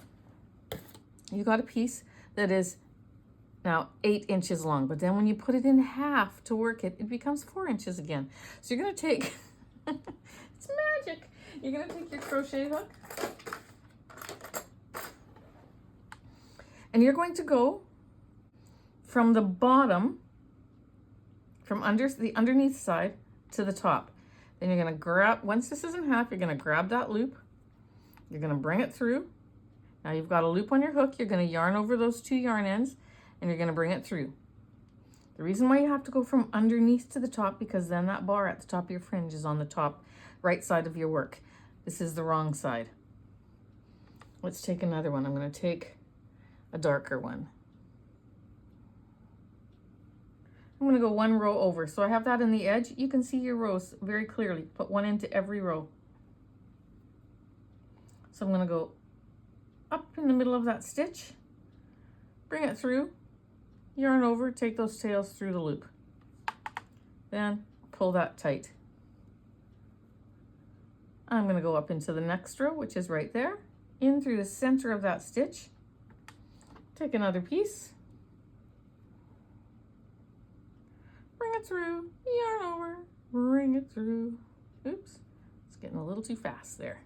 you got a piece that is now 8 inches long. But then when you put it in half to work it, it becomes 4 inches again. So you're going to take, it's magic. You're going to take your crochet hook and you're going to go from the bottom, from the underneath side to the top. Then you're going to grab, once this is in half, you're going to grab that loop. You're going to bring it through. Now you've got a loop on your hook. You're going to yarn over those 2 yarn ends and you're going to bring it through. The reason why you have to go from underneath to the top, because then that bar at the top of your fringe is on the top right side of your work. This is the wrong side. Let's take another one. I'm going to take a darker one. I'm going to go 1 row over. So I have that in the edge. You can see your rows very clearly. Put 1 into every row. So I'm going to go up in the middle of that stitch, bring it through, yarn over, take those tails through the loop. Then pull that tight. I'm going to go up into the next row, which is right there, in through the center of that stitch. Take another piece. Bring it through, yarn over, bring it through. Oops, it's getting a little too fast there.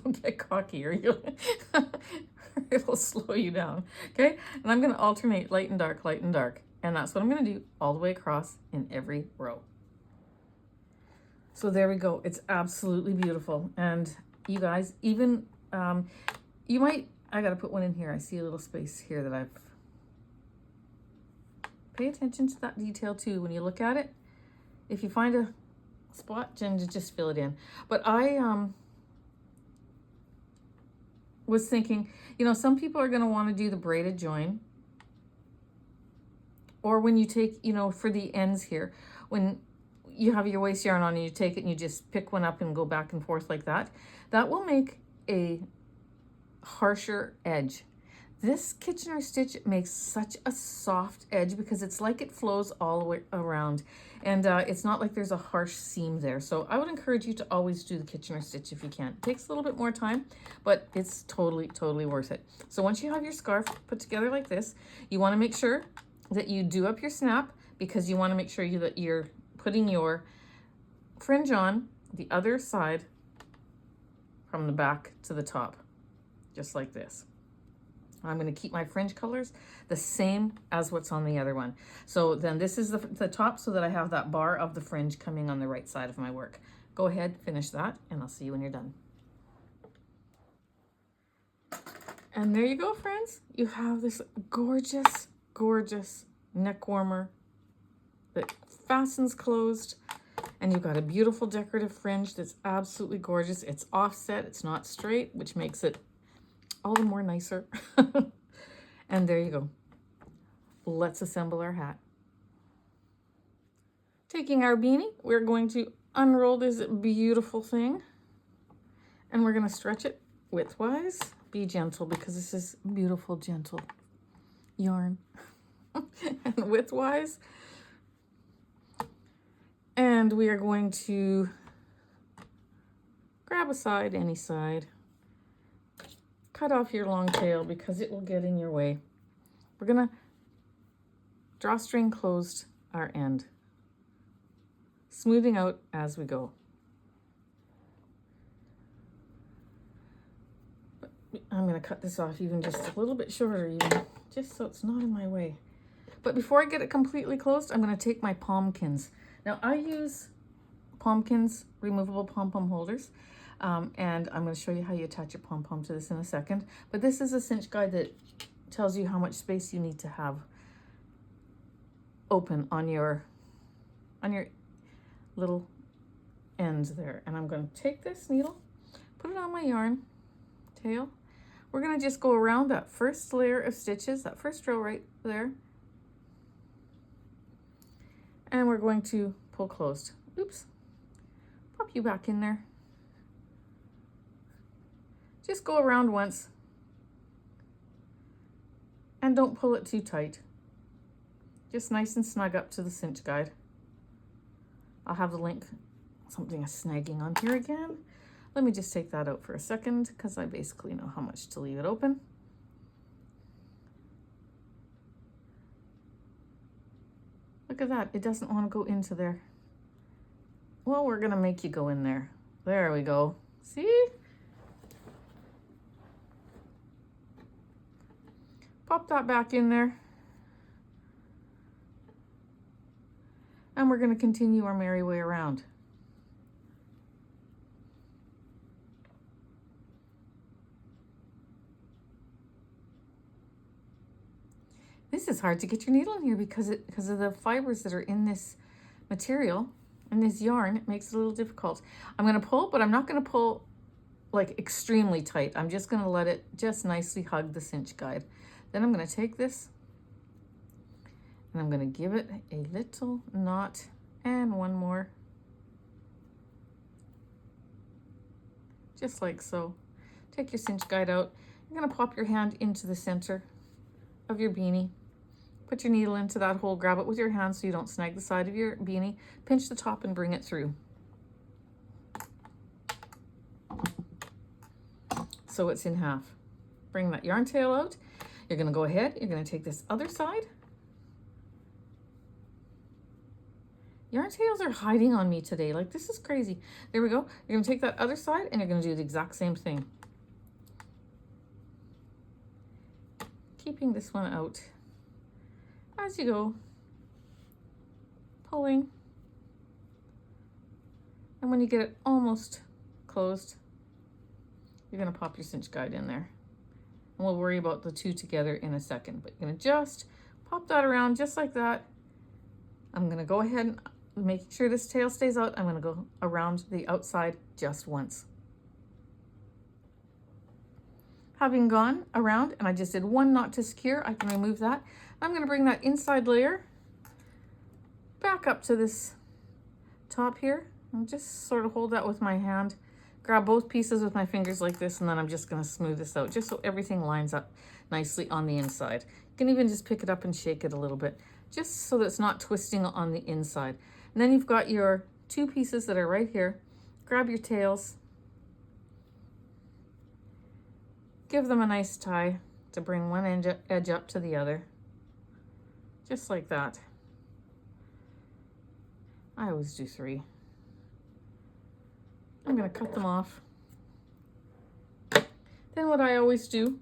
Don't get cocky or it'll slow you down. Okay, and I'm going to alternate light and dark, and that's what I'm going to do all the way across in every row. So there we go. It's absolutely beautiful. And you guys, even I got to put one in here. I see a little space here that Pay attention to that detail too. When you look at it, if you find a spot, then just fill it in. But I was thinking, you know, some people are going to want to do the braided join. Or when you take, you know, for the ends here, when you have your waste yarn on and you take it and you just pick one up and go back and forth like that, that will make a harsher edge. This Kitchener stitch makes such a soft edge because it's like it flows all the way around, and it's not like there's a harsh seam there. So I would encourage you to always do the Kitchener stitch if you can. It takes a little bit more time, but it's totally worth it. So once you have your scarf put together like this, you want to make sure that you do up your snap, because you want to make sure that you're putting your fringe on the other side from the back to the top, just like this. I'm going to keep my fringe colors the same as what's on the other one. So then this is the top, so that I have that bar of the fringe coming on the right side of my work. Go ahead, finish that, and I'll see you when you're done. And there you go, friends. You have this gorgeous, gorgeous neck warmer that fastens closed, and you've got a beautiful decorative fringe that's absolutely gorgeous. It's offset, it's not straight, which makes it all the more nicer. And there you go. Let's assemble our hat. Taking our beanie, we're going to unroll this beautiful thing, and we're going to stretch it widthwise. Be gentle, because this is beautiful, gentle yarn. And widthwise. And we are going to grab a side, any side. Cut off your long tail because it will get in your way. We're gonna drawstring closed our end, smoothing out as we go. I'm gonna cut this off even just a little bit shorter, even just so it's not in my way. But before I get it completely closed, I'm gonna take my Pom-kins. Now I use Pom-kins, removable pom-pom holders. And I'm going to show you how you attach your pom-pom to this in a second. But this is a cinch guide that tells you how much space you need to have open on your little ends there. And I'm going to take this needle, put it on my yarn tail. We're going to just go around that first layer of stitches, that first row right there. And we're going to pull closed. Oops. Pop you back in there. Just go around once, and don't pull it too tight. Just nice and snug up to the cinch guide. I'll have the link, something is snagging on here again. Let me just take that out for a second, because I basically know how much to leave it open. Look at that, it doesn't want to go into there. Well, we're gonna make you go in there. There we go, see? Pop that back in there. And we're going to continue our merry way around. This is hard to get your needle in here because of the fibers that are in this material, in this yarn. It makes it a little difficult. I'm going to pull, but I'm not going to pull like extremely tight. I'm just going to let it just nicely hug the cinch guide. Then I'm going to take this and I'm going to give it a little knot and one more. Just like so. Take your cinch guide out. You're going to pop your hand into the center of your beanie. Put your needle into that hole. Grab it with your hand so you don't snag the side of your beanie. Pinch the top and bring it through. So it's in half. Bring that yarn tail out. You're going to go ahead, you're going to take this other side. Yarn tails are hiding on me today. Like, this is crazy. There we go. You're going to take that other side and you're going to do the exact same thing. Keeping this one out as you go. Pulling. And when you get it almost closed, you're going to pop your cinch guide in there. And we'll worry about the two together in a second, but you're going to just Pop that around just like that. I'm gonna go ahead and make sure this tail stays out. I'm gonna go around the outside just once. Having gone around, and I just did one knot to secure, I can remove that. I'm gonna bring that inside layer back up to this top here, and just sort of hold that with my hand. Grab both pieces with my fingers like this, and then I'm just gonna smooth this out, just so everything lines up nicely on the inside. You can even just pick it up and shake it a little bit, just so that it's not twisting on the inside. And then you've got your two pieces that are right here. Grab your tails, give them a nice tie to bring one edge up to the other, just like that. I always do 3. I'm gonna cut them off. Then what I always do,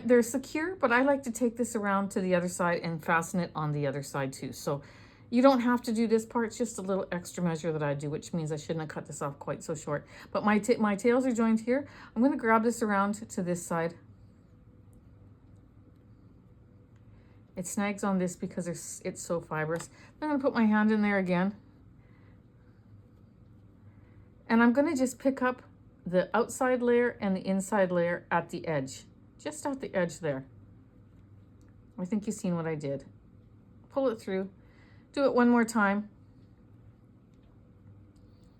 they're secure, but I like to take this around to the other side and fasten it on the other side too. So you don't have to do this part, it's just a little extra measure that I do, which means I shouldn't have cut this off quite so short. But my tails are joined here. I'm gonna grab this around to this side. It snags on this because it's so fibrous. I'm gonna put my hand in there again. And I'm gonna just pick up the outside layer and the inside layer at the edge, just at the edge there. I think you've seen what I did. Pull it through, do it one more time.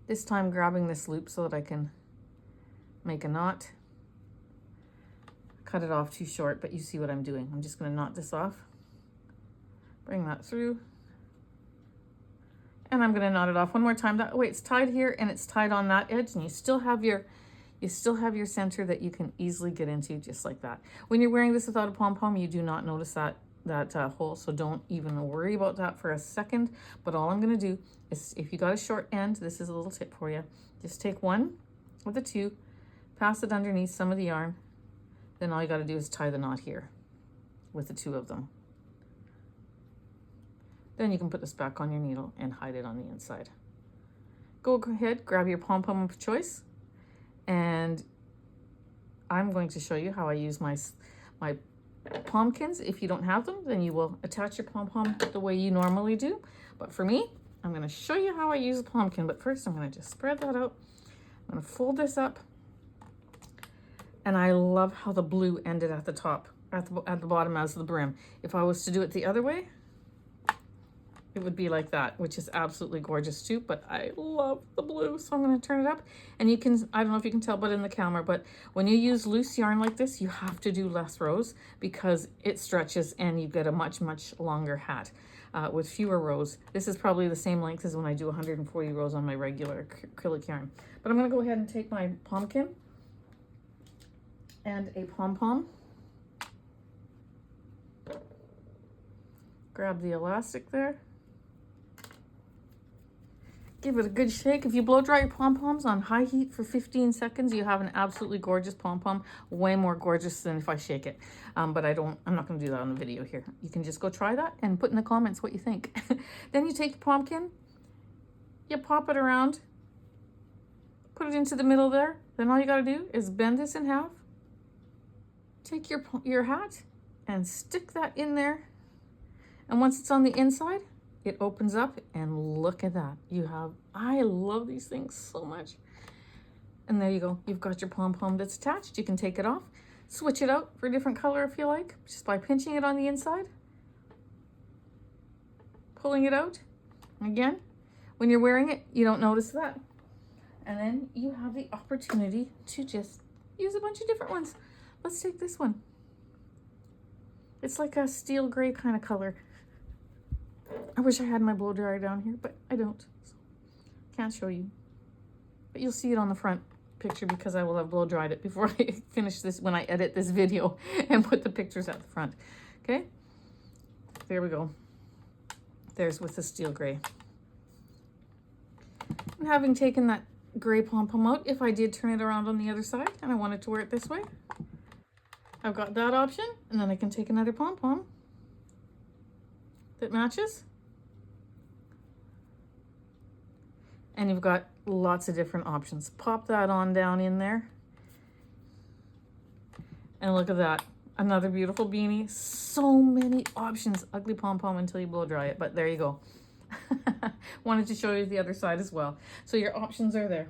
This time grabbing this loop so that I can make a knot. Cut it off too short, but you see what I'm doing. I'm just gonna knot this off. Bring that through. And I'm gonna knot it off one more time. That way it's tied here and it's tied on that edge, and you still have your center that you can easily get into just like that. When you're wearing this without a pom-pom, you do not notice that hole, so don't even worry about that for a second. But all I'm gonna do is, if you got a short end, this is a little tip for you. Just take one of the two, pass it underneath some of the yarn, then all you gotta do is tie the knot here with the two of them. Then you can put this back on your needle and hide it on the inside. Go ahead, grab your pom-pom of choice, and I'm going to show you how I use my Pom-kins. If you don't have them, then you will attach your pom-pom the way you normally do. But for me, I'm gonna show you how I use a Pom-kin. But first, I'm gonna just spread that out. I'm gonna fold this up. And I love how the blue ended at the top, at the bottom as the brim. If I was to do it the other way, it would be like that, which is absolutely gorgeous too, but I love the blue, so I'm going to turn it up. And you can, I don't know if you can tell, but in the camera, but when you use loose yarn like this, you have to do less rows because it stretches and you get a much, much longer hat with fewer rows. This is probably the same length as when I do 140 rows on my regular acrylic yarn. But I'm going to go ahead and take my Pom-kin and a pom-pom. Grab the elastic there. Give it a good shake. If you blow dry your pom-poms on high heat for 15 seconds, you have an absolutely gorgeous pom-pom, way more gorgeous than if I shake it. But I'm not gonna do that on the video here. You can just go try that and put in the comments what you think. Then you take your Pom-kin, you pop it around, put it into the middle there. Then all you gotta do is bend this in half, take your hat and stick that in there. And once it's on the inside, it opens up and look at that. I love these things so much. And there you go. You've got your pom-pom that's attached. You can take it off, switch it out for a different color if you like, just by pinching it on the inside, pulling it out. Again, when you're wearing it, you don't notice that. And then you have the opportunity to just use a bunch of different ones. Let's take this one. It's like a steel gray kind of color. I wish I had my blow dryer down here, but I don't. So can't show you. But you'll see it on the front picture because I will have blow dried it before I finish this, when I edit this video and put the pictures at the front. Okay? There we go. There's with the steel gray. And having taken that gray pom-pom out, if I did turn it around on the other side and I wanted to wear it this way, I've got that option, and then I can take another pom-pom that matches. And you've got lots of different options. Pop that on down in there. And look at that. Another beautiful beanie. So many options. Ugly pom-pom until you blow dry it, but there you go. Wanted to show you the other side as well. So your options are there.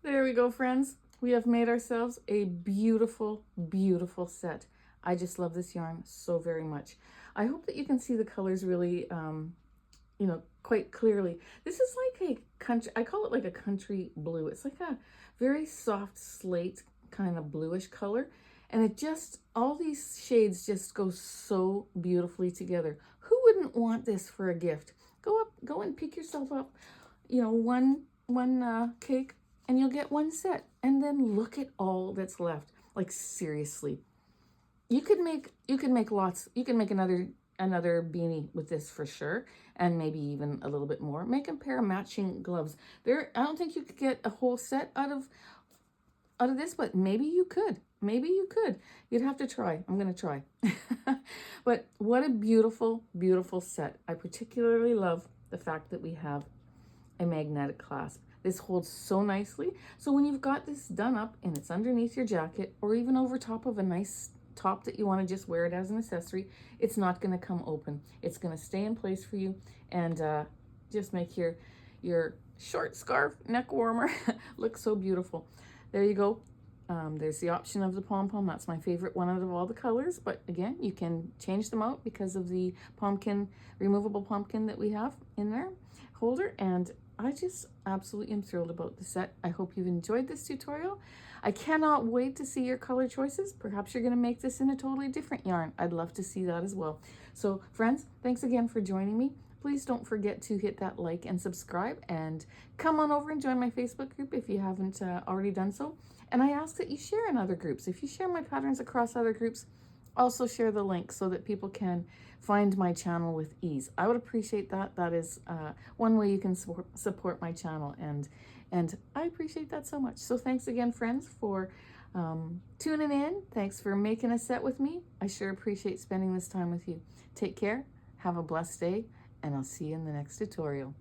There we go, friends. We have made ourselves a beautiful, beautiful set. I just love this yarn so very much. I hope that you can see the colors really, you know, quite clearly. This is like a country, I call it like a country blue. It's like a very soft slate kind of bluish color. And it just, all these shades just go so beautifully together. Who wouldn't want this for a gift? Go and pick yourself up, you know, one cake, and you'll get one set. And then look at all that's left. Like, seriously. You could make lots. You can make another beanie with this for sure, and maybe even a little bit more. Make a pair of matching gloves. I don't think you could get a whole set out of this, but maybe you could. Maybe you could. You'd have to try. I'm going to try. But what a beautiful, beautiful set. I particularly love the fact that we have a magnetic clasp. This holds so nicely. So when you've got this done up and it's underneath your jacket, or even over top of a nice top that you want to just wear it as an accessory, it's not going to come open. It's going to stay in place for you and just make your short scarf neck warmer look so beautiful. There you go. There's the option of the pom-pom. That's my favorite one out of all the colors, but again, you can change them out because of the Pom-kin, removable Pom-kin that we have in there holder. And I just absolutely am thrilled about the set. I hope you've enjoyed this tutorial. I cannot wait to see your color choices. Perhaps you're going to make this in a totally different yarn. I'd love to see that as well. So friends, thanks again for joining me. Please don't forget to hit that like and subscribe, and come on over and join my Facebook group if you haven't already done so. And I ask that you share in other groups. If you share my patterns across other groups, also share the link so that people can find my channel with ease. I would appreciate that. That is one way you can support my channel, and I appreciate that so much. So thanks again, friends, for tuning in. Thanks for making a set with me. I sure appreciate spending this time with you. Take care, have a blessed day, and I'll see you in the next tutorial.